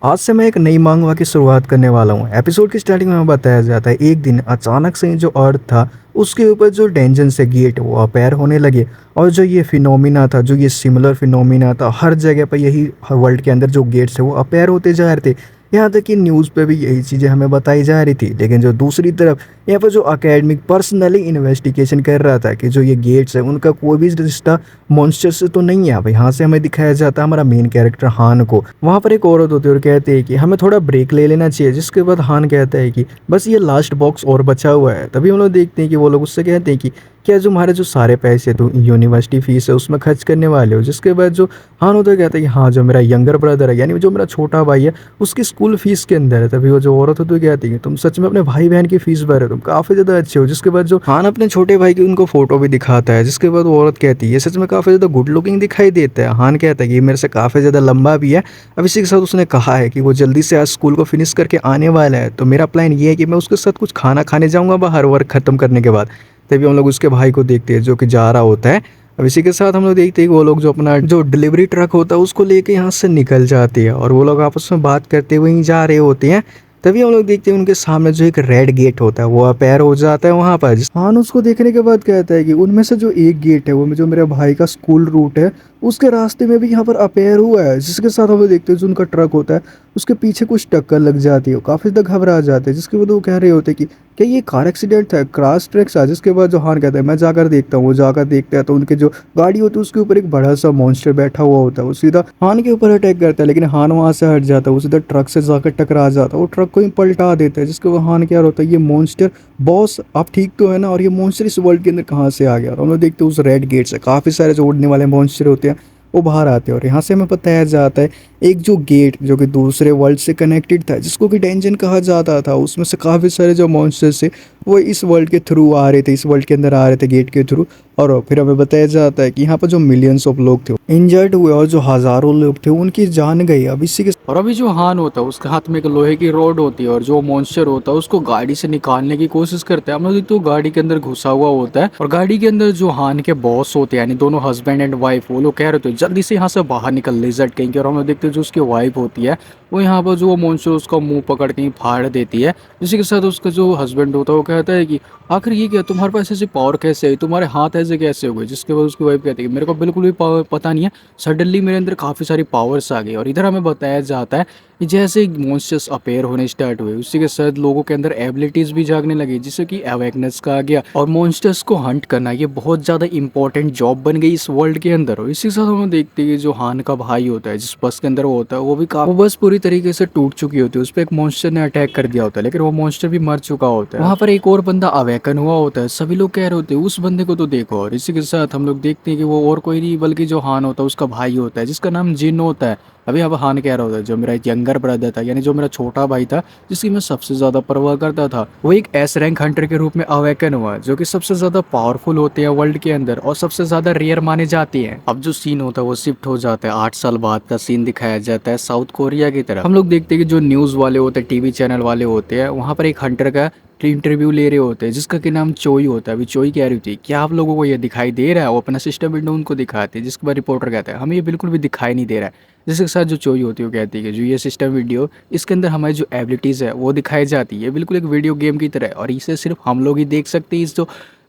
आज से मैं एक नई मांगवा की शुरुआत करने वाला हूँ। एपिसोड की स्टार्टिंग में बताया जाता है एक दिन अचानक से जो अर्थ था उसके ऊपर जो डेंजन से गेट वो अपीयर होने लगे। और जो ये फिनोमिना था, जो ये सिमिलर फिनोमिना था, हर जगह पर यही वर्ल्ड के अंदर जो गेट्स है वो अपीयर होते जा रहे थे। यहाँ तक कि न्यूज़ पे भी यही चीज़ें हमें बताई जा रही थी। लेकिन जो दूसरी तरफ यहाँ पर जो अकेडमिक पर्सनली इन्वेस्टिगेशन कर रहा था कि जो ये गेट्स है उनका कोई भी रिश्ता मॉन्स्टर से तो नहीं है। अब यहाँ से हमें दिखाया जाता है हमारा मेन कैरेक्टर हान को। वहाँ पर एक औरत होती है और कहती है कि हमें थोड़ा ब्रेक ले लेना चाहिए, जिसके बाद हान कहता है कि बस ये लास्ट बॉक्स और बचा हुआ है। तभी हम लोग देखते हैं कि वो लोग उससे कहते हैं कि क्या जो हमारे जो सारे पैसे तो यूनिवर्सिटी फीस है उसमें खर्च करने वाले हो। जिसके बाद जो हान होता है कहता है कि हाँ, जो मेरा यंगर ब्रदर है यानी जो मेरा छोटा भाई है उसकी स्कूल फीस के अंदर है। तभी वो जो औरत होती है कहती है कि तुम सच में अपने भाई बहन की फीस भर रहे हो, तुम काफ़ी ज़्यादा अच्छे हो। जिसके बाद जो हान अपने छोटे भाई की उनको फोटो भी दिखाता है। जिसके बाद वो औरत कहती है ये सच में काफ़ी ज़्यादा गुड लुकिंग दिखाई देता है। हान कहता है कि ये मेरे से काफ़ी ज़्यादा लंबा भी है। अब इसी के साथ उसने कहा है कि वो जल्दी से आज स्कूल को फिनिश करके आने वाला है, तो मेरा प्लान ये है कि मैं उसके साथ कुछ खाना खाने जाऊँगा बाहर वर्क ख़त्म करने के बाद। तभी हम लोग उसके भाई को देखते हैं जो कि जा रहा होता है। अब इसी के साथ हम लोग देखते हैं कि वो लोग जो अपना जो डिलीवरी ट्रक होता है उसको लेके यहाँ से निकल जाते हैं और वो लोग आपस में बात करते हुए ही जा रहे होते हैं। तभी हम लोग देखते हैं उनके सामने जो एक रेड गेट होता है वो अपीयर हो जाता है वहाँ पर। हान उसको देखने के बाद कहता है कि उनमें से जो एक गेट है वो जो मेरे भाई का स्कूल रूट है उसके रास्ते में भी यहाँ पर अपीयर हुआ है। जिसके साथ हम लोग देखते हैं जो उनका ट्रक होता है उसके पीछे कुछ टक्कर लग जाती है, काफ़ी ज़्यादा घबरा जाते हैं। जिसके बाद वो कह रहे होते हैं कि क्या ये कार एक्सीडेंट था, क्रॉस ट्रैक था। जिसके बाद जो हान कहता है मैं जाकर देखता हूँ। वो जाकर देखता है तो उनके जो गाड़ी होती है उसके ऊपर एक बड़ा सा मॉन्स्टर बैठा हुआ होता है। वो सीधा हान के ऊपर अटैक करता है, लेकिन हान वहाँ से हट जाता है। वो सीधा ट्रक से जाकर टकरा जाता है, वो ट्रक को ही पलटा देता है। जिसके बाद हान क्या होता है ये मॉन्स्टर बॉस आप ठीक तो है ना, और ये मॉन्स्टर इस वर्ल्ड के अंदर कहाँ से आ गया। और हम लोग देखते हैं उस रेड गेट से काफ़ी सारे जो उड़ने वाले मॉन्स्टर होते हैं वो बाहर आते हैं। और यहाँ से हमें बताया जाता है एक जो गेट जो कि दूसरे वर्ल्ड से कनेक्टेड था जिसको कि डेंजन कहा जाता था, उसमें से काफ़ी सारे जो मॉन्स्टर्स थे वो इस वर्ल्ड के थ्रू आ रहे थे, इस वर्ल्ड के अंदर आ रहे थे गेट के थ्रू। और फिर हमें बताया जाता है कि यहाँ पर जो मिलियंस ऑफ लोग थे इंजर्ड हुए और जो हज़ारों लोग थे उनकी जान गई। अब इसी के और अभी जो हान होता है उसके हाथ में एक लोहे की रॉड होती है और जो मॉन्स्टर होता है उसको गाड़ी से निकालने की कोशिश करता है। हम लोग देखते हो गाड़ी के अंदर घुसा हुआ होता है और गाड़ी के अंदर जो हान के बॉस होते हैं यानी दोनों हस्बैंड एंड वाइफ वो लोग कह रहे थे जल्दी से यहाँ से बाहर निकल लिजर्ड कहीं के। और हम लोग देखते हैं जो उसकी वाइफ होती है वो यहाँ पर जो मॉन्स्टर उसका मुंह पकड़ के फाड़ देती है। इसी के साथ उसका जो हस्बैंड होता है वो कहता है कि आखिर ये क्या, तुम्हारे पास ऐसी पावर कैसे है, तुम्हारे हाथ ऐसे कैसे हो गए। जिसके बाद उसकी वाइफ कहती है कि मेरे को बिल्कुल भी पता नहीं है, सडनली मेरे अंदर काफ़ी सारी पावर्स आ गई। और इधर हमें बताया जाता है कि जैसे मॉन्स्टर्स अपीयर होने स्टार्ट हुए उसी के साथ लोगों के अंदर एबिलिटीज भी जागने लगी, जिससे कि अवेकनेस का आ गया। और मॉन्स्टर्स को हंट करना ये बहुत ज़्यादा इंपॉर्टेंट जॉब बन गई इस वर्ल्ड के अंदर। और इसी के साथ हम देखते हैं कि जो हान का भाई होता है जिस बस के अंदर वो होता है वो बस पूरी तरीके से टूट चुकी होती है, उस पर एक मॉन्स्टर ने अटैक कर दिया होता है, लेकिन वो मॉन्स्टर भी मर चुका होता है। वहाँ पर एक और बंदा अवेकन हुआ होता है, सभी लोग कह रहे होते हैं उस बंदे को तो देखो। और इसी के साथ हम लोग देखते हैं कि वो और कोई नहीं बल्कि जो हान होता है उसका भाई होता है जिसका नाम जिन होता है। अभी अब हान कह रहा होता है जो मेरा यंगर ब्रदर था यानी जो मेरा छोटा भाई था जिसकी मैं सबसे ज़्यादा परवाह करता था, वो एक एस रैंक हंटर के रूप में अवेकन हुआ जो कि सबसे ज़्यादा पावरफुल होते हैं वर्ल्ड के अंदर और सबसे ज़्यादा रेयर माने जाती हैं। अब जो सीन होता है वो शिफ्ट हो जाता है, 8 साल बाद का सीन दिखाया जाता है साउथ कोरिया की तरफ। हम लोग देखते हैं कि जो न्यूज़ वाले होते हैं, टीवी चैनल वाले होते हैं, वहाँ पर एक हंटर का इंटरव्यू ले रहे होते हैं जिसका कि नाम चोई होता है। अभी चोई कह रही थी क्या आप लोगों को ये दिखाई दे रहा है, वो अपना सिस्टम विंडो उनको दिखाते हैं। जिसके बाद रिपोर्टर कहता है हमें ये बिल्कुल भी दिखाई नहीं दे रहा है। जिसके साथ जो चोई होती है वो कहती है कि जो ये सिस्टम वीडियो इसके अंदर हमारी जो एबिलिटीज़ है वो दिखाई जाती है बिल्कुल एक वीडियो गेम की तरह, और इसे सिर्फ हम लोग ही देख सकते हैं। इस जो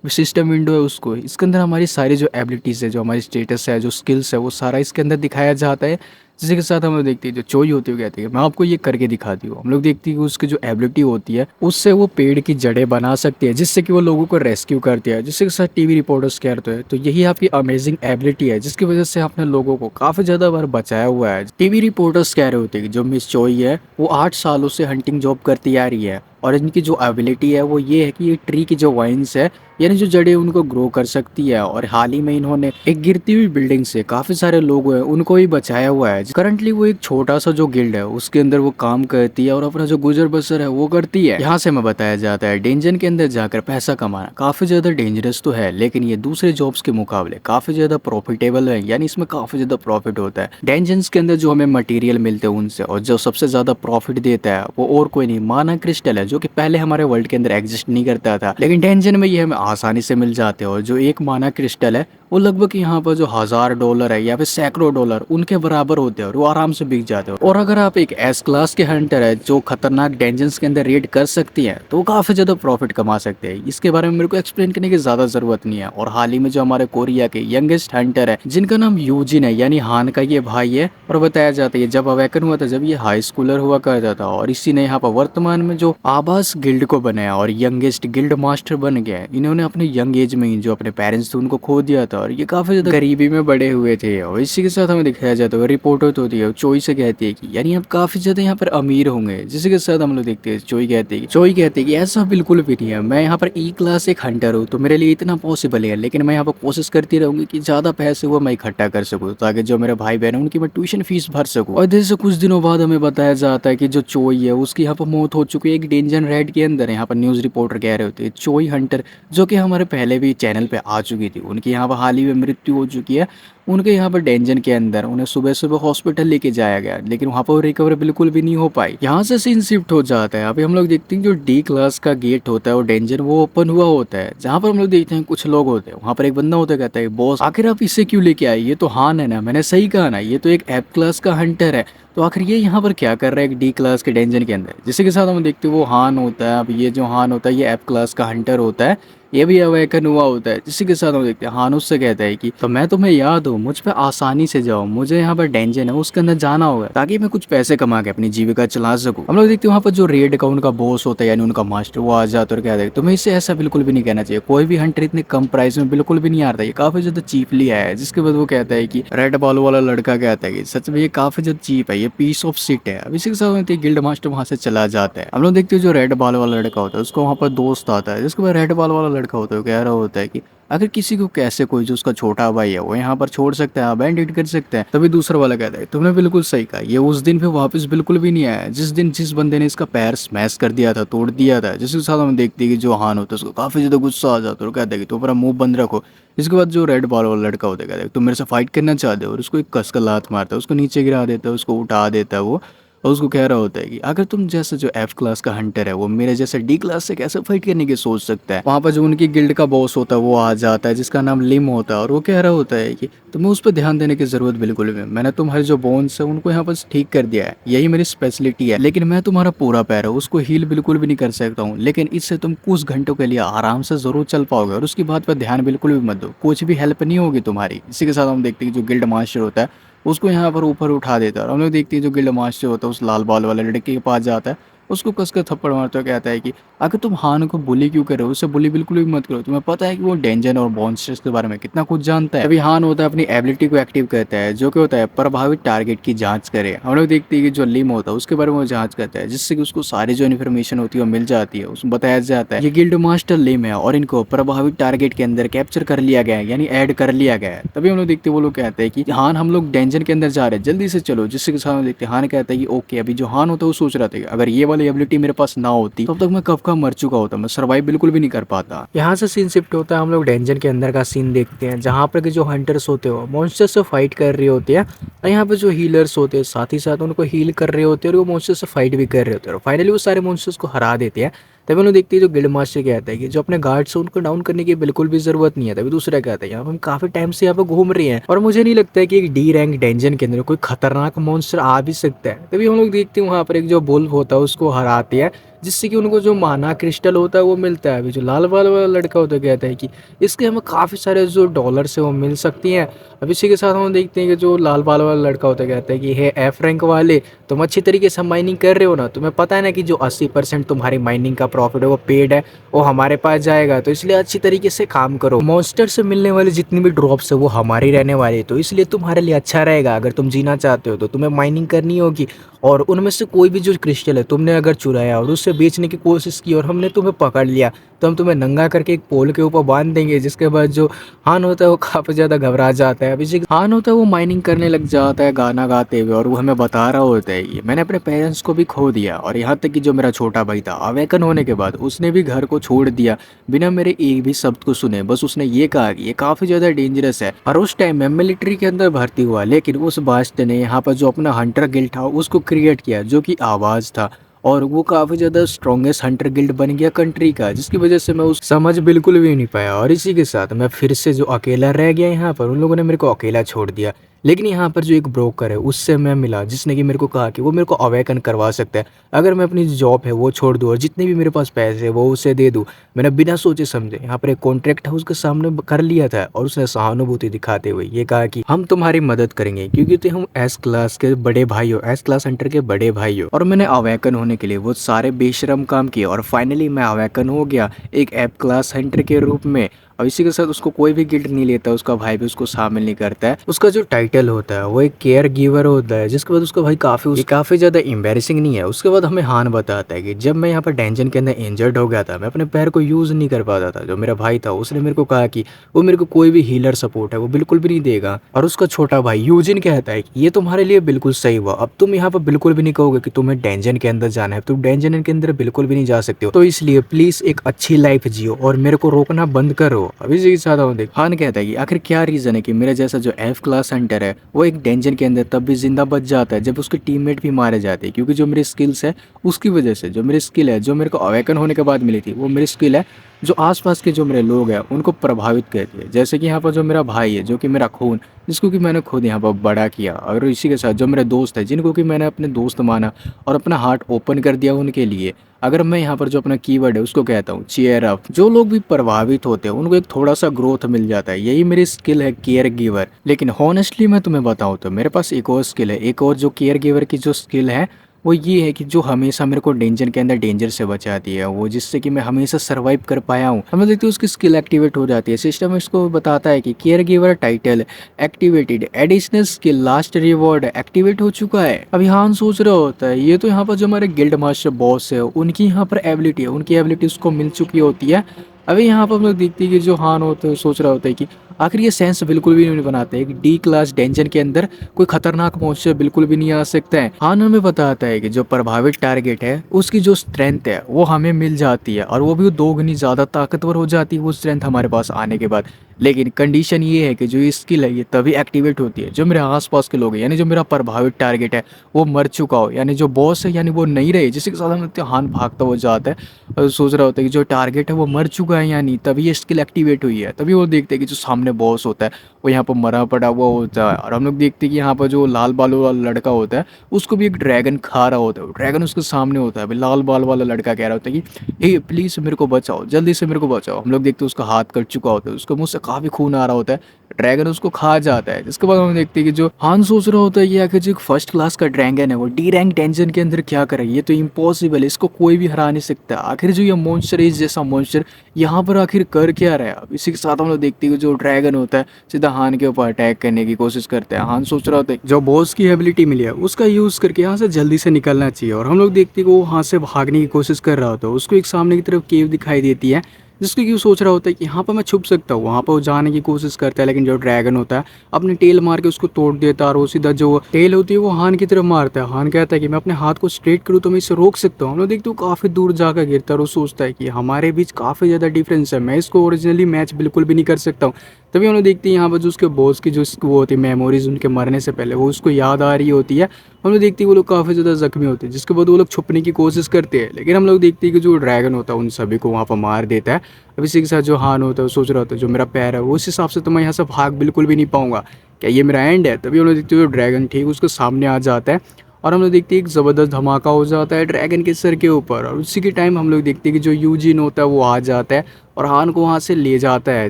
सिस्टम विंडो है उसको, इसके अंदर हमारी सारी जो एबिलिटीज़ है, जो हमारी स्टेटस है, जो स्किल्स है, वो सारा इसके अंदर दिखाया जाता है। जिसके के साथ हम लोग देखते हैं जो चोई होती है वो कहती है मैं आपको ये करके दिखाती हूँ। हम लोग देखते हैं कि उसकी जो एबिलिटी होती है उससे वो पेड़ की जड़ें बना सकती है जिससे कि वो लोगों को रेस्क्यू करती है। जिसके साथ टीवी रिपोर्टर्स कहते हैं तो यही आपकी अमेजिंग एबिलिटी है जिसकी वजह से आपने लोगों को काफ़ी ज़्यादा बार बचाया हुआ है। टीवी रिपोर्टर्स कह रहे होते हैं कि जो मिस चोई है वो 8 सालों से हंटिंग जॉब करती आ रही है और इनकी जो एबिलिटी है वो ये है कि ये ट्री की जो वाइन्स है यानी जो जड़ें उनको ग्रो कर सकती है। और हाल ही में इन्होंने एक गिरती हुई बिल्डिंग से काफ़ी सारे लोग हैं उनको ही बचाया हुआ है। करंटली वो एक छोटा सा जो गिल्ड है उसके अंदर वो काम करती है और अपना जो गुजर बसर है वो करती है। यहाँ से हमें बताया जाता है डेंजन के अंदर जाकर पैसा कमाना काफ़ी ज़्यादा डेंजरस तो है, लेकिन ये दूसरे जॉब्स के मुकाबले काफ़ी ज़्यादा प्रॉफिटेबल है, यानी इसमें काफ़ी ज़्यादा प्रॉफिट होता है। डेंजन्स के अंदर जो हमें मटीरियल मिलते हैं उनसे, और जो सबसे ज़्यादा प्रॉफिट देता है वो और कोई नहीं माना क्रिस्टल है जो कि पहले हमारे वर्ल्ड के अंदर एग्जिस्ट नहीं करता था, लेकिन डेंजन में ये हमें आसानी से मिल जाते हैं। और जो एक माना क्रिस्टल है वो लगभग यहाँ पर जो $1000 है या फिर सैकड़ों डॉलर उनके बराबर होते हैं और वो आराम से बिक जाते हैं। और अगर आप एक एस क्लास के हंटर है जो खतरनाक डेंजन्स के अंदर रेड कर सकती हैं तो वो काफी ज्यादा प्रॉफिट कमा सकते हैं। इसके बारे में मेरे को एक्सप्लेन करने की ज्यादा जरूरत नहीं है। और हाल ही में जो हमारे कोरिया के यंगेस्ट हंटर है जिनका नाम यूजिन है, यानी हान का ये भाई है, और बताया जाता है जब अवेकन हुआ था जब ये हाई स्कूलर हुआ करता था और इसी ने यहाँ पर वर्तमान में जो आबास गिल्ड को बनाया और यंगेस्ट गिल्ड मास्टर बन गया। इन्होंने अपने यंग एज में ही जो अपने पेरेंट्स थे उनको खो दिया था और ये काफी ज्यादा गरीबी में बड़े हुए थे। और इसी के साथ हमें दिखाया जाता है रिपोर्ट होती है चोई से कहती है कि यानी आप काफी ज्यादा यहाँ पर अमीर होंगे, जिसके साथ हम लोग देखते हैं चोई कहते हैं कि ऐसा बिल्कुल भी नहीं है, मैं यहाँ पर ई क्लास एक हंटर हूँ तो मेरे लिए इतना पॉसिबल है, लेकिन मैं यहाँ पर कोशिश करती रहूंगी कि ज्यादा पैसे वो मैं इकट्ठा कर सकूँ ताकि जो मेरे भाई बहन है उनकी मैं ट्यूशन फीस भर सकूँ। और जैसे कुछ दिनों बाद हमें बताया जाता है कि जो चोई है उसकी यहाँ पर मौत हो चुकी है एक डेंजर रेड के अंदर। यहाँ पर न्यूज रिपोर्टर कह रहे होते हैं चोई हंटर जो कि हमारे पहले भी चैनल पे आ चुकी थी, उनकी यहाँ पर हाल ही में मृत्यु हो चुकी है। उनके यहाँ पर डेंजन के अंदर उन्हें सुबह सुबह हॉस्पिटल लेके जाया गया, लेकिन वहाँ पर रिकवर बिल्कुल भी नहीं हो पाई। यहाँ से सीन शिफ्ट हो जाता है। अभी हम लोग देखते हैं जो डी क्लास का गेट होता है और डेंजन वो ओपन हुआ होता है, जहाँ पर हम लोग देखते हैं कुछ लोग होते हैं। वहाँ पर एक बंदा होता है, कहता है बॉस आखिर आप इसे क्यों लेके आए, ये तो हान है ना, मैंने सही कहा ना, ये तो एक एफ क्लास का हंटर है, तो आखिर ये यहाँ पर क्या कर रहा है एक डी क्लास के डेंजन के अंदर। जिसके साथ हम देखते हैं वो हान होता है। अब ये जो हान होता है ये एफ क्लास का हंटर होता है, ये भी अवेकन हुआ होता है। जिसी के साथ हम देखते हैं हान उससे कहता है कि तो मैं तुम्हें याद हूँ, मुझ पे आसानी से जाओ, मुझे यहाँ पर डेंजन है उसके अंदर जाना होगा ताकि मैं कुछ पैसे कमा के अपनी जीविका चला सकूँ। हम लोग देखते हैं वहाँ पर जो रेड का उनका बॉस होता है यानी उनका मास्टर वो आ जाता है और कहता है तुम्हें इससे ऐसा बिल्कुल भी नहीं कहना चाहिए, कोई भी हंटर इतने कम प्राइस में बिल्कुल भी नहीं आता, ये काफी ज्यादा चीपली आया है। जिसके बाद वो कहता है कि रेड बॉल वाला लड़का कहता है कि सच में ये काफी ज्यादा चीप है, ये पीस ऑफ शिट है। अब इसी के साथ गिल्ड मास्टर वहां से चला जाता है। हम लोग देखते हैं जो रेड बॉल वाला लड़का होता है उसको वहाँ पर दोस्त आता है, जिसके बाद रेड बॉल वाला लड़का होता है कह रहा होता है कि अगर किसी को कैसे कोई जो उसका छोटा भाई है वो यहाँ पर छोड़ सकता है, अबैंडन कर सकता है। तभी दूसरा वाला कहता है तुमने बिल्कुल सही कहा, ये उस दिन पे वापस बिल्कुल भी नहीं आया जिस दिन जिस बंदे ने इसका पैर स्मैश कर दिया था, तोड़ दिया था। जिसके साथ हम देखते हैं कि जो हान होता है उसको काफी ज्यादा गुस्सा आ जाता है और कहता है कि तुम अपना मुंह बंद रखो। इसके बाद जो रेड बॉल वाला लड़का होता है कहता है तुम मेरे से फाइट करना चाहते हो, और उसको एक कस का लात मारता है, उसको नीचे गिरा देता है, उसको उठा देता है वो, और उसको कह रहा होता है कि अगर तुम जैसे जो एफ क्लास का हंटर है वो मेरे जैसे डी क्लास से कैसे फाइट करने की सोच सकता है। वहाँ पर जो उनकी गिल्ड का बॉस होता है वो आ जाता है जिसका नाम लिम होता है और वो कह रहा होता है कि तुम्हें उस पर ध्यान देने की जरूरत बिल्कुल भी, मैंने तुम्हारे जो बोन्स है उनको यहाँ पर ठीक कर दिया है, यही मेरी स्पेशलिटी है, लेकिन मैं तुम्हारा पूरा पैर है उसको हील बिल्कुल भी नहीं कर सकता हूँ, लेकिन इससे तुम कुछ घंटों के लिए आराम से जरूर चल पाओगे और उसकी बात पर ध्यान बिल्कुल भी मत दो, कुछ भी हेल्प नहीं होगी तुम्हारी। इसी के साथ हम देखते हैं जो गिल्ड मास्टर होता है उसको यहाँ पर ऊपर उठा देता है और हम लोग देखते हैं जो गिल्ड मास्टर होता है उस लाल बॉल वाले लड़के के पास जाता है, उसको कसकर थप्पड़ मारता है, कहता है कि अगर तुम हान को बुली क्यों कर रहे हो, उससे बुली बिल्कुल भी मत करो, तुम्हें पता है कि वो डेंजर और मॉन्स्टर्स के बारे में कितना कुछ जानता है। अभी हान होता है अपनी एबिलिटी को एक्टिव करता है जो कि होता है प्रभावित टारगेट की जांच करे। हम लोग देखते हैं कि जो लिम होता है उसके बारे में वो जांच करता है जिससे कि उसको सारी जो इन्फॉर्मेशन होती है वो मिल जाती है। उसमें बताया जाता है ये गिल्ड मास्टर लिम है और इनको प्रभावित टारगेट के अंदर कैप्चर कर लिया गया है यानी ऐड कर लिया गया है। तभी हम लोग देखते हैं वो लोग कहते हैं कि हान हम लोग डेंजर के अंदर जा रहे हैं, जल्दी से चलो। जिससे के साथ हम देखते हैं हान कहता है कि ओके। अभी जो हान होता है वो सोच रहा था अगर ये वाली एबिलिटी मेरे पास ना होती तब तक मैं कब का मर चुका होता, मैं सर्वाइव बिल्कुल भी नहीं कर पाता। यहाँ से सीन शिफ्ट होता है, हम लोग डेंजन के अंदर का सीन देखते हैं जहाँ पर जो हंटर्स होते हो मॉन्स्टर से फाइट कर रहे होते हैं और यहाँ पर जो हीलर्स होते हैं साथ ही साथ उनको हील कर रहे होते हैं और वो मॉन्स्टर से फाइट भी कर रहे होते हैं और फाइनली वो सारे मॉन्स्टर्स को हरा देते हैं। तभी हम लोग देखते हैं जो गिल्ड मास्टर कहता है कि जो अपने गार्ड्स है उनको डाउन करने की बिल्कुल भी जरूरत नहीं है। तभी दूसरा कहता है यहाँ पर हम काफी टाइम से यहाँ पर घूम रहे हैं और मुझे नहीं लगता है कि एक डी रैंक डेंजन के अंदर कोई खतरनाक मॉन्स्टर आ भी सकता है। तभी हम लोग देखते हैं वहाँ पर एक जो बुल्फ होता है उसको हराते हैं जिससे कि उनको जो माना क्रिस्टल होता है वो मिलता है। अभी जो लाल वाला लड़का होता है कहता है कि इसके हमें काफ़ी सारे जो डॉलर्स है वो मिल सकती हैं। अब इसी के साथ हम देखते हैं कि जो लाल बाल वाला लड़का होता है कहता है कि हे एफ रैंक वाले तुम अच्छी तरीके से माइनिंग कर रहे हो ना, तुम्हें पता है ना कि जो 80% तुम्हारी माइनिंग का प्रॉफिट है वो पेड है, वो हमारे पास जाएगा, तो इसलिए अच्छी तरीके से काम करो। मॉन्स्टर से मिलने वाली जितनी भी ड्रॉप्स है वो हमारी रहने वाली, तो इसलिए तुम्हारे लिए अच्छा रहेगा। अगर तुम जीना चाहते हो तो तुम्हें माइनिंग करनी होगी और उनमें से कोई भी जो क्रिस्टल है तुमने अगर चुराया और उससे बेचने की कोशिश की और हमने तुम्हें पकड़ लिया तो हम तुम्हें नंगा करके एक पोल के ऊपर बांध देंगे। जिसके बाद जो हान होता है वो काफ़ी ज़्यादा घबरा जाता है। अभी हान होता है वो माइनिंग करने लग जाता है गाना गाते हुए और वो हमें बता रहा होता है ये मैंने अपने पेरेंट्स को भी खो दिया और यहाँ तक कि जो मेरा छोटा भाई था अवेकन होने के बाद उसने भी घर को छोड़ दिया बिना मेरे एक भी शब्द को सुने। बस उसने ये कहा कि ये काफ़ी ज़्यादा डेंजरस है और उस टाइम मैं मिलिट्री के अंदर भर्ती हुआ, लेकिन उस बास्ट ने यहाँ पर जो अपना हंटर गिल्ड था उसको क्रिएट किया जो कि आवाज़ था और वो काफ़ी ज़्यादा स्ट्रॉन्गेस्ट हंटर गिल्ड बन गया कंट्री का, जिसकी वजह से मैं उस समझ बिल्कुल भी नहीं पाया और इसी के साथ मैं फिर से जो अकेला रह गया यहाँ पर, उन लोगों ने मेरे को अकेला छोड़ दिया। लेकिन यहाँ पर जो एक ब्रोकर है उससे मैं मिला, जिसने कि मेरे को कहा कि वो मेरे को अवेकन करवा सकता है अगर मैं अपनी जॉब है वो छोड़ दूँ और जितने भी मेरे पास पैसे है वो उसे दे दूँ। मैंने बिना सोचे समझे यहाँ पर एक कॉन्ट्रैक्ट हाउस के सामने कर लिया था और उसने सहानुभूति दिखाते हुए ये कहा कि हम तुम्हारी मदद करेंगे क्योंकि तुम एस क्लास के बड़े भाई हो, एस क्लास हंटर के बड़े भाई हो। और मैंने अवेकन होने के लिए वो सारे बेशरम काम किए और फाइनली मैं अवेकन हो गया एक एफ क्लास हंटर के रूप में। और इसी के साथ उसको कोई भी गिल्ड नहीं लेता, उसका भाई भी उसको शामिल नहीं करता है। उसका जो टाइटल होता है वो एक केयर गिवर होता है, जिसके बाद उसका भाई काफी ज्यादा एम्बेरसिंग नहीं है। उसके बाद हमें हान बताता है कि जब मैं यहाँ पर डेंजन के अंदर इंजर्ड हो गया था, मैं अपने पैर को यूज नहीं कर पाता था, जो मेरा भाई था उसने मेरे को कहा कि वो मेरे को कोई भी हीलर सपोर्ट है वो बिल्कुल भी नहीं देगा। और उसका छोटा भाई यूजिन कहता है कि ये तुम्हारे लिए बिल्कुल सही हुआ, अब तुम यहाँ पर बिल्कुल भी नहीं कहोगे कि तुम्हें डेंजन के अंदर जाना है, तुम डेंजन के अंदर बिल्कुल भी नहीं जा सकते हो, तो इसलिए प्लीज एक अच्छी लाइफ जियो और मेरे को रोकना बंद करो। अभी इसी के साथ देख हान कहता है कि आखिर क्या रीजन है कि मेरा जैसा जो एफ क्लास हंटर है वो एक डेंजन के अंदर तब भी जिंदा बच जाता है जब उसके टीममेट भी मारे जाते हैं, क्योंकि जो मेरी स्किल्स है उसकी वजह से, जो मेरी स्किल है जो मेरे को अवेकन होने के बाद मिली थी, वो मेरी स्किल है जो आसपास के जो मेरे लोग हैं उनको प्रभावित करती है। जैसे कि यहाँ पर जो मेरा भाई है जो कि मेरा खून, जिसको कि मैंने खुद यहाँ पर बड़ा किया, और इसी के साथ जो मेरे दोस्त है जिनको कि मैंने अपने दोस्त माना और अपना हार्ट ओपन कर दिया उनके लिए। अगर मैं यहाँ पर जो अपना कीवर्ड है उसको कहता हूँ चीयर अप, जो लोग भी प्रभावित होते हैं उनको एक थोड़ा सा ग्रोथ मिल जाता है, यही मेरी स्किल है केयर गिवर। लेकिन हॉनेस्टली मैं तुम्हें बताऊँ तो मेरे पास एक और स्किल है, एक और जो केयर गिवर की जो स्किल है वो ये है कि जो हमेशा मेरे को डेंजर के अंदर डेंजर से बचाती है, वो जिससे कि मैं हमेशा सरवाइव कर पाया हूँ। हमें देखते हैं उसकी स्किल एक्टिवेट हो जाती है, सिस्टम इसको बताता है कि care giver title activated, additional skill last reward activate हो चुका है। अब यहाँ सोच रहा होता है ये तो यहाँ पर जो हमारे गिल्ड मास्टर बॉस है उनकी यहाँ पर एबिलिटी है, उनकी एबिलिटी उसको मिल चुकी होती है। अभी यहाँ पर हम लोग देखते हैं कि जो हान होता है सोच रहा होता है कि आखिर ये सेंस बिल्कुल भी नहीं बनाते हैं कि डी क्लास डेंजन के अंदर कोई खतरनाक मॉन्स्टर बिल्कुल भी नहीं आ सकता है। हान हमें बताता है कि जो प्रभावित टारगेट है उसकी जो स्ट्रेंथ है वो हमें मिल जाती है और वो भी 2 गुनी ज़्यादा ताकतवर हो जाती है वो स्ट्रेंथ हमारे पास आने के बाद। लेकिन कंडीशन ये है कि जो ये स्किल है ये तभी एक्टिवेट होती है जो मेरे आसपास के लोग हैं, यानी जो मेरा प्रभावित टारगेट है वो मर चुका हो, यानी जो बॉस है यानी वो नहीं रहे, जिसके साथ हम हान भागता हुआ जाता है और सोच रहा होता है कि जो टारगेट है वो मर चुका है, यानी तभी ये स्किल एक्टिवेट हुई है। तभी वो देखते हैं कि जो सामने बॉस होता है वो यहाँ पर मरा पड़ा हुआ होता है और हम लोग देखते हैं कि यहाँ पर जो लाल बालों वाला लड़का होता है उसको भी एक ड्रैगन खा रहा होता है, ड्रैगन उसके सामने होता है। अभी लाल बाल वाला लड़का कह रहा होता है कि हे प्लीज़ मेरे को बचाओ, जल्दी से मेरे को बचाओ। हम लोग देखते हैं उसका हाथ कट चुका होता है, उसके मुंह से काफ़ी खून आ रहा होता है, ड्रैगन उसको खा जाता है। जिसके बाद हम देखते हैं कि जो हान सोच रहा होता है कि आखिर जो फर्स्ट क्लास का ड्रैगन है वो डी रैंक डेंजन के अंदर क्या करे, ये तो इम्पॉसिबल है, इसको कोई भी हरा नहीं सकता। आखिर जो ये मॉन्स्टर इस जैसा मॉन्स्टर यहाँ पर आखिर कर क्या रहा है। अब इसी के साथ हम लोग देखते हैं कि जो ड्रैगन होता है सीधा हान के ऊपर अटैक करने की कोशिश करता है। हान सोच रहा होता है जो बॉस की एबिलिटी मिली है उसका यूज करके यहाँ से जल्दी से निकलना चाहिए और हम लोग देखते हैं कि वो वहाँ से भागने की कोशिश कर रहा होता है। उसको एक सामने की तरफ केव दिखाई देती है जिसके कि वो सोच रहा होता है कि यहाँ पर मैं छुप सकता हूँ, वहाँ पर वो जाने की कोशिश करता है। लेकिन जो ड्रैगन होता है अपने टेल मार के उसको तोड़ देता है और वो सीधा जो टेल होती है वो हान की तरफ मारता है। हान कहता है कि मैं अपने हाथ को स्ट्रेट करूँ तो मैं इसे रोक सकता हूँ। हम लोग देखते हो काफ़ी दूर जाकर गिरता है और वो सोचता है कि हमारे बीच काफ़ी ज़्यादा डिफरेंस है, मैं इसको ओरिजिनली मैच बिल्कुल भी नहीं कर सकता हूँ। तभी हम लोग देखते हैं यहाँ पर जो उसके बॉस की जो वो होती है मेमोरीज उनके मरने से पहले वो उसको याद आ रही होती है। हम लोग देखते हैं वो लोग काफ़ी ज़्यादा जख्मी होते हैं, जिसके बाद वो लोग छुपने की कोशिश करते हैं। लेकिन हम लोग देखते हैं कि जो ड्रैगन होता है उन सभी को वहाँ पर मार देता है। अब इसी के साथ जो हान होता है वो सोच रहा होता है जो मेरा पैर है वो उस हिसाब से तो मैं यहाँ से भाग बिल्कुल भी नहीं पाऊंगा, क्या ये मेरा एंड है। तभी हम लोग देखते हैं जो ड्रैगन ठीक उसके सामने आ जाता है और हम लोग देखते हैं एक ज़बरदस्त धमाका हो जाता है ड्रैगन के सर के ऊपर। और उसी के टाइम हम लोग देखते हैं कि जो यूजिन होता है वो आ जाता है और हान को वहाँ से ले जाता है,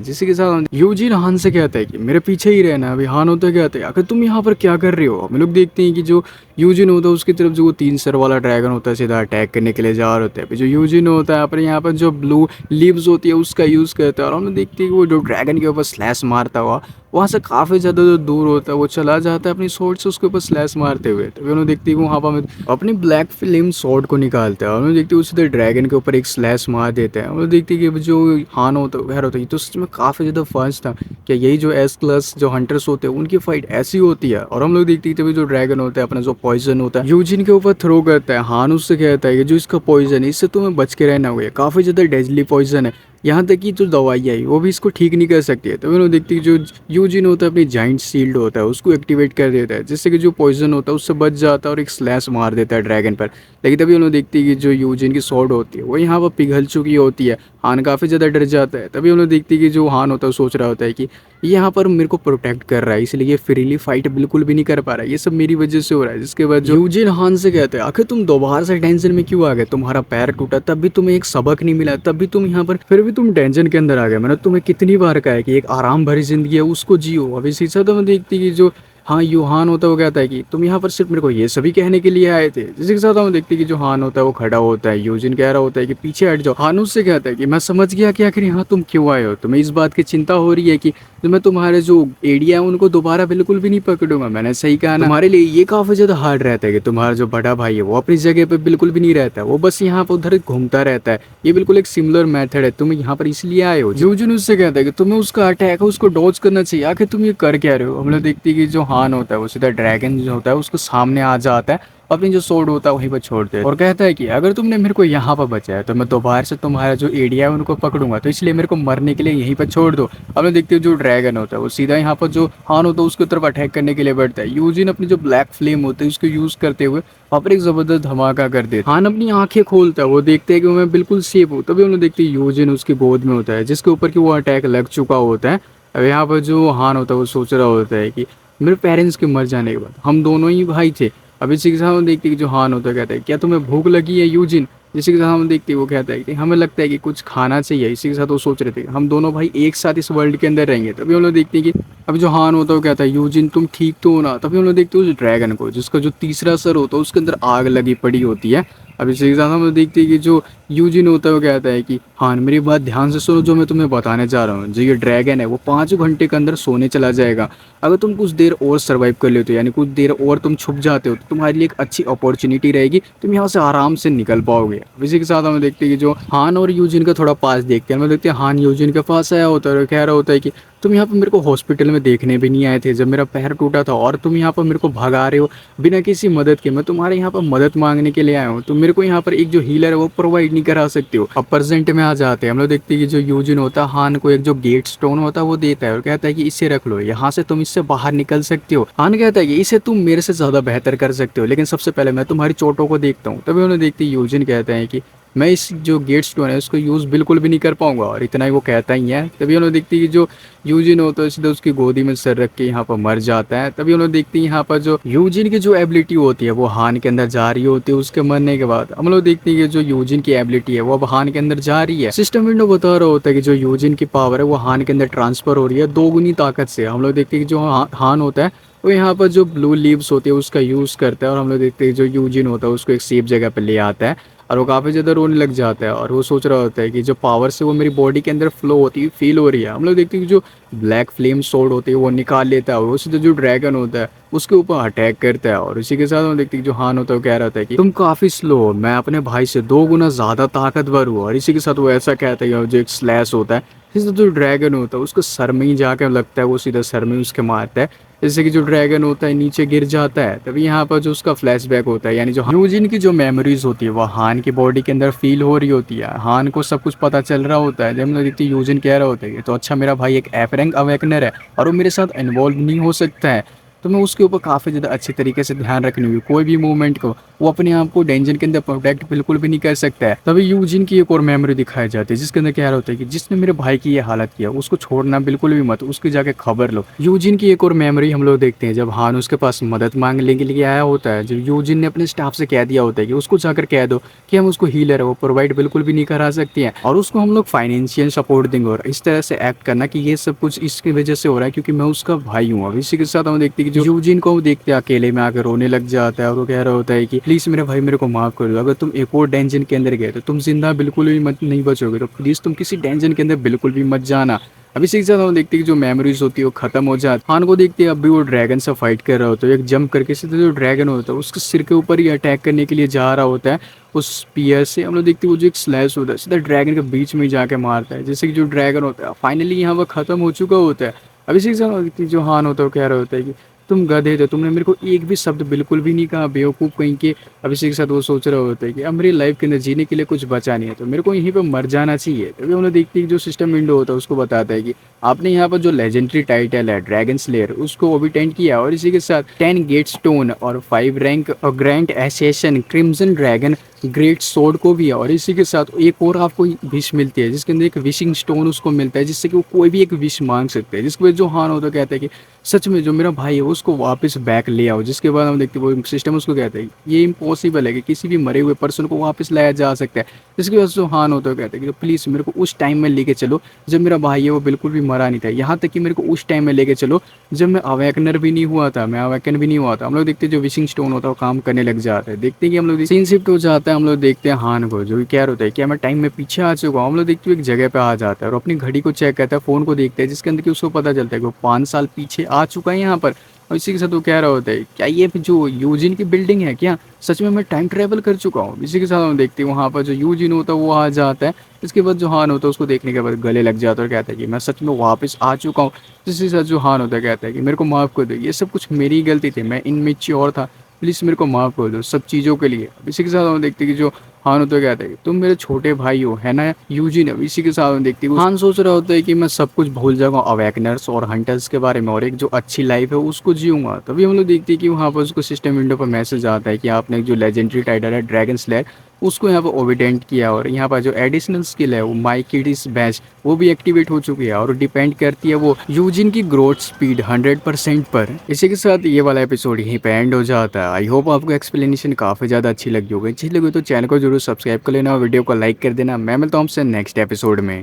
जिसके के साथ यूजिन हान से कहता है कि मेरे पीछे ही रहना। अभी हान होता है कहता है आखिर तुम यहाँ पर क्या कर रहे हो। हम लोग देखते हैं कि जो यूजिन होता है उसकी तरफ जो वो 3 सर वाला ड्रैगन होता है सीधा अटैक करने के लिए जा रहे होते हैं। जो यूजिन होता है अपने यहाँ पर जो ब्लू लीव्स होती है उसका यूज़ करता है और हम लोग देखते हैं कि वो जो ड्रैगन के ऊपर स्लैश मारता हुआ वहाँ से काफ़ी ज़्यादा जो दूर होता है वो चला जाता है अपनी स्वॉर्ड से उसके ऊपर स्लैश मारते हुए। तो उन्होंने देखती है वहाँ पर अपनी ब्लैक फ्लेम स्वॉर्ड को निकालता है और उन्होंने देखती है उसी ड्रैगन के ऊपर एक स्लैश मार देता है। हम लोग देखते हैं कि जो हान होता है वह होता है तो सच में काफ़ी ज़्यादा फास्ट था, क्या यही जो एस क्लास जो हंटर्स होते हैं उनकी फाइट ऐसी होती है। और हम लोग देखते हैं तभी जो ड्रैगन होता है अपना जो पॉइजन होता है यूजिन के ऊपर थ्रो करता है। हान उससे कहता है कि जो इसका पॉइजन है इससे तुम्हें बच के रहना होगा, काफ़ी ज़्यादा डेडली पॉइजन है, यहाँ तक कि जो दवाई आई वो भी इसको ठीक नहीं कर सकती है। तभी उन्होंने देखती है कि जो यूजिन होता है अपनी जाइंट शील्ड होता है उसको एक्टिवेट कर देता है, जिससे कि जो पॉइजन होता है उससे बच जाता है और एक स्लैश मार देता है ड्रैगन पर। लेकिन तभी उन्होंने देखती है कि जो यूजिन की स्वॉर्ड होती है वो यहाँ पर पिघल चुकी होती है। हान काफ़ी ज़्यादा डर जाता है। तभी उन्होंने देखती है कि जो हान होता है वो सोच रहा होता है कि ये यहाँ पर मेरे को प्रोटेक्ट कर रहा है, इसलिए ये फ्रीली फाइट बिल्कुल भी नहीं कर पा रहा है, ये सब मेरी वजह से हो रहा है। जिसके बाद जो यूजिन हान से कहते हैं, आखिर तुम दोबारा से टेंशन में क्यों आ गए, तुम्हारा पैर टूटा तब भी तुम्हें एक सबक नहीं मिला, तब भी तुम यहाँ पर फिर भी तुम टेंशन के अंदर आ गए। मैंने तुम्हें कितनी बार कहा है कि एक आराम भरी जिंदगी है उसको जियो। अभी शीशा तो मैं देखती कि जो हाँ यूहान होता है वो कहता है कि तुम यहाँ पर सिर्फ मेरे को ये सभी कहने के लिए आए थे। जिसके साथ हम देखते हैं कि जो हान होता है वो खड़ा होता है, यूजिन कह रहा होता है कि पीछे हट जाओ। हान उससे कहता है कि मैं समझ गया कि आखिर यहाँ तुम क्यों आए हो, तुम्हें इस बात की चिंता हो रही है कि जो मैं तुम्हारे जो एरिया है उनको दोबारा बिल्कुल भी नहीं पकड़ूंगा। मैंने सही कहा ना, तुम्हारे लिए ये काफी ज्यादा हार्ड रहता है कि तुम्हारा जो बड़ा भाई है वो अपनी जगह पे बिल्कुल भी नहीं रहता, वो बस यहाँ पर उधर घूमता रहता है। ये बिल्कुल एक सिमिलर मेथड है, तुम यहाँ पर इसलिए आए हो। यूजिन उससे कहता है कि तुम्हें उसका अटैक है उसको डॉज करना चाहिए, आखिर तुम ये कर क्या रहे हो। हम लोग देखते हैं कि जो हान होता है वो सीधा ड्रैगन जो होता है उसको सामने आ जाता है, अपनी जो सोर्ड होता है वहीं पर छोड़ दे और कहता है कि अगर तुमने मेरे को यहाँ पर बचाया तो मैं दोबारा से तुम्हारा जो एरिया है उनको पकड़ूंगा, तो इसलिए मेरे को मरने के लिए यहीं पर छोड़ दो। अब लोग देखते हो जो ड्रैगन होता है वो सीधा यहाँ पर जो हान होता है उसकी तरफ अटैक करने के लिए बढ़ता है। यूजिन अपनी जो ब्लैक फ्लेम होती है उसको यूज करते हुए वहाँ पर एक जबरदस्त धमाका कर देता है। हान अपनी आंखें खोलता है, वो देखते हैं कि मैं बिल्कुल सेफ हूँ। तभी हम लोग देखते हैं यूजिन उसकी गोद में होता है जिसके ऊपर की वो अटैक लग चुका होता है। अब यहाँ पर जो हान होता है वो सोच रहा होता है कि मेरे पेरेंट्स के मर जाने के बाद हम दोनों ही भाई थे। अब इसी के साथ हम देखते हैं कि जो हान होता है कहता है क्या तुम्हें भूख लगी है यूजिन। जिसके साथ हम देखते हैं वो कहता है कि हमें लगता है कि कुछ खाना चाहिए। इसी के साथ वो सोच रहे थे हम दोनों भाई एक साथ इस वर्ल्ड के अंदर रहेंगे। तभी हम लोग देखते हैं कि अब जो हान होता है वो कहता है यूजिन तुम ठीक तो हो ना। तभी हम लोग देखते हैं उस ड्रैगन को जिसका जो तीसरा सर होता है उसके अंदर आग लगी पड़ी होती है। अब इसी के साथ हम लोग देखते हैं कि जो यूजिन होता है वो कहता है कि हान मेरी बात ध्यान से सुनो, जो मैं तुम्हें बताने जा रहा हूँ। जो ये ड्रैगन है वो 5 घंटे के अंदर सोने चला जाएगा। अगर तुम कुछ देर और सर्वाइव कर लेते हो यानी कुछ देर और तुम छुप जाते हो तो तुम्हारे लिए एक अच्छी अपॉर्चुनिटी रहेगी, तुम यहाँ से आराम से निकल पाओगे। इसी के साथ हम देखते हैं कि जो हान और यूजिन का थोड़ा पास देखते हैं, हम देखते हैं हान यूजिन के पास आया होता है और कह रहा होता है कि तुम यहाँ पर मेरे को हॉस्पिटल में देखने भी नहीं आए थे जब मेरा पैर टूटा था और तुम यहाँ पर मेरे को भगा रहे हो बिना किसी मदद के। मैं तुम्हारे यहाँ पर मदद मांगने के लिए आया हूँ, तुम मेरे को यहाँ पर एक जो हीलर है वो प्रोवाइड नहीं करा सकते हो। अब प्रेजेंट में आ जाते हैं, हम लोग देखते हैं कि जो यूजिन होता है हान को एक जो गेट स्टोन होता है वो देता है और कहता है कि इसे रख लो, यहाँ से तुम इससे बाहर निकल सकते हो। हान कहता है कि इसे तुम मेरे से ज्यादा बेहतर कर सकते हो, लेकिन सबसे पहले मैं तुम्हारी चोटों को देखता हूँ। तभी उन्हें देखते यूजिन कहता है कि मैं इस जो गेट स्टोन है उसको यूज़ बिल्कुल भी नहीं कर पाऊंगा, और इतना ही वो कहता ही है। तभी उन्होंने देखती है कि जो यूजिन होता है सीधा उसकी गोदी में सर रख के यहाँ पर मर जाता है। तभी उन्होंने देखती है यहाँ पर जो यूजिन की जो एबिलिटी होती है वो हान के अंदर जा रही होती है उसके मरने के बाद। हम लोग देखते हैं कि जो यूजिन की एबिलिटी है वो अब हान के अंदर जा रही है। सिस्टम विंडो बता रहा होता है कि जो यूजिन की पावर है वो हान के अंदर ट्रांसफर हो रही है 2 गुनी ताकत से। हम लोग देखते हैं कि जो हान होता है वो यहाँ पर जो ब्लू लीव्स होती है उसका यूज़ करता है, और हम लोग देखते हैं जो यूजिन होता है उसको एक सेफ जगह पर ले आता है और वो काफ़ी ज़्यादा रोने लग जाता है और वो सोच रहा होता है कि जो पावर से वो मेरी बॉडी के अंदर फ्लो होती है फील हो रही है। हम लोग देखते हैं कि जो ब्लैक फ्लेम सोर्ड होती है वो निकाल लेता है और वो सीधा जो ड्रैगन होता है उसके ऊपर अटैक करता है। और इसी के साथ हम देखते हैं कि जो हान होता है वो कह रहा था कि तुम काफ़ी स्लो हो, मैं अपने भाई से 2 गुना ज़्यादा ताकतवर हूँ। और इसी के साथ वो ऐसा कहता है जो एक स्लैश होता है जिससे जो ड्रैगन होता है उसको सर में ही जाकर लगता है, वो सीधा सर में उसके मारता है, जैसे कि जो ड्रैगन होता है नीचे गिर जाता है। तभी यहाँ पर जो उसका फ्लैशबैक होता है यानी जो यूजिन की जो मेमोरीज होती है वो हान की बॉडी के अंदर फील हो रही होती है। हान को सब कुछ पता चल रहा होता है। जब हम लोग देखते हैं यूजिन कह रहा होता है तो अच्छा मेरा भाई एक एफ रैंक अवेकनर है और वो मेरे साथ इन्वॉल्व नहीं हो सकता है, तो मैं उसके ऊपर काफ़ी ज़्यादा अच्छे तरीके से ध्यान रखनी हुई। कोई भी मूवमेंट को वो अपने आप को डेंजर के अंदर प्रोटेक्ट बिल्कुल भी नहीं कर सकता है। तभी यूजिन की एक और मेमोरी दिखाई जाती है जिसके अंदर कह रहा होता है कि जिसने मेरे भाई की ये हालत किया उसको छोड़ना बिल्कुल भी मत, उसकी जाके खबर लो। यूजिन की एक और मेमोरी हम लोग देखते हैं जब हान उसके पास मदद मांगने के लिए आया होता है। जब यूजिन ने अपने स्टाफ से कह दिया होता है कि उसको जाकर कह दो कि हम उसको हीलर है वो प्रोवाइड बिल्कुल भी नहीं करा सकती हैं और उसको हम लोग फाइनेंशियल सपोर्ट देंगे, और इस तरह से एक्ट करना कि ये सब कुछ इसकी वजह से हो रहा है क्योंकि मैं उसका भाई हूँ। अब इसी के साथ हम देखते हैं कि जो यूजिन को देखते अकेले में आकर रोने लग जाता है और वो कह रहा होता है कि प्लीज़ मेरे भाई मेरे को माफ़ कर दो, अगर तुम एक और डेंजन के अंदर गए तो तुम जिंदा बिल्कुल भी मत नहीं बचोगे, तो प्लीज़ तुम किसी डेंजन के अंदर बिल्कुल भी मत जाना। अभी इसी के साथ हम देखते हैं कि जो मेमोरीज होती है वो खत्म हो जाती है। हान को देखते हैं अब भी वो ड्रैगन से फाइट कर रहा होता है, एक जंप करके सीधे जो ड्रैगन होता है उसके सिर के ऊपर ही अटैक करने के लिए जा रहा होता है। उस स्पीयर से हम लोग देखते हैं वो जो एक स्लैश होता है सीधा ड्रैगन के बीच में ही जाके मारता है, जैसे कि जो ड्रैगन होता है फाइनली यहाँ पर खत्म हो चुका होता है। अभी इसी के साथ जो हान होता है वो कह रहा होता है कि तुम गधे थे, तुमने मेरे को एक भी शब्द बिल्कुल भी नहीं कहा, बेवकूफ़ कहीं के। अब इसी के साथ वो सोच रहे होते हैं कि अब मेरी लाइफ के अंदर जीने के लिए कुछ बचा नहीं है, तो मेरे को यहीं पे मर जाना चाहिए। तभी हम लोग देखते हैं कि जो सिस्टम विंडो होता है उसको बताता है कि आपने यहाँ पर जो लेजेंडरी टाइटल है ड्रैगन स्लेयर उसको ओबिटेंट किया, और इसी के साथ 10 गेट स्टोन और 5 rank grand ascension crimson dragon great sword को भी है, और इसी के साथ एक और आपको विश मिलती है जिसके अंदर एक विशिंग स्टोन उसको मिलता है, जिससे कि वो कोई भी एक विश मांग सकते हैं। जिसके बाद जो हान होता कहता है कि सच में जो मेरा भाई है उसको वापस बैक ले आओ। जिसके बाद हम देखते हैं वो सिस्टम उसको कहता है ये इम्पॉसिबल है कि किसी भी मरे हुए पर्सन को वापस लाया जा सकता है। जिसके बाद जो हान होता है कहता है कि प्लीज़ मेरे को उस टाइम में लेके चलो जब मेरा भाई है वो बिल्कुल भी मरा नहीं था, यहाँ तक कि मेरे को उस टाइम में लेके चलो जब मैं अवेकनर भी नहीं हुआ था, मैं अवेकन भी नहीं हुआ था। हम लोग देखते हैं जो विशिंग स्टोन होता है वो काम करने लग जाता है। देखते हैं कि हम लोग सीन शिफ्ट हो जाता है, हम लोग देखते हैं हान को जो कि कह होता है कि मैं टाइम में पीछे आ चुका हूँ। हम लोग देखते हुए एक जगह पे आ जाता है और अपनी घड़ी को चेक करता है, फ़ोन को देखता है जिसके अंदर कि उसको पता चलता है कि वो 5 साल पीछे आ चुका है यहाँ पर। और इसी के साथ वो कह रहा होता है क्या ये जो यूजिन की बिल्डिंग है क्या, सच में मैं टाइम ट्रैवल कर चुका हूँ। इसी के साथ हम देखते हैं वहाँ पर जो यूजिन होता है वो आ जाता है। इसके बाद जो हान होता है उसको देखने के बाद गले लग जाता है और कहता है कि मैं सच में वापस आ चुका हूँ। जिसके साथ जो हान होता है कहता है कि मेरे को माफ़ कर दो, ये सब कुछ मेरी ही गलती थी, मैं इनमेच्योर था, प्लीज़ मेरे को माफ़ कर दो सब चीज़ों के लिए। अब इसी के साथ हम देखते हैं कि जो हान होता है कहता है कि तुम मेरे छोटे भाई हो, है ना यूजिन। अब इसी के साथ हम देखते हैं हान सोच रहा होता है कि मैं सब कुछ भूल जाऊंगा अवेकनर्स और हंटर्स के बारे में और एक जो अच्छी लाइफ है उसको जीऊंगा। तभी हम लोग देखते हैं कि वहाँ पर उसको सिस्टम विंडो पर मैसेज आता है कि आपने एक जो लेजेंडरी टाइटल है ड्रैगन स्लेयर उसको यहाँ पर ओबिडेंट किया, और यहाँ पर जो एडिशनल स्किल है वो माई किडिस बैच वो भी एक्टिवेट हो चुकी है और डिपेंड करती है वो यूजिन की ग्रोथ स्पीड 100% पर। इसी के साथ ये वाला एपिसोड यहीं पे एंड हो जाता है। आई होप आपको एक्सप्लेनेशन काफ़ी ज़्यादा अच्छी लगी होगी। अच्छी लगी तो चैनल को जरूर सब्सक्राइब कर लेना और वीडियो को लाइक कर देना। मैं मिलता हूँ आपसे नेक्स्ट एपिसोड में।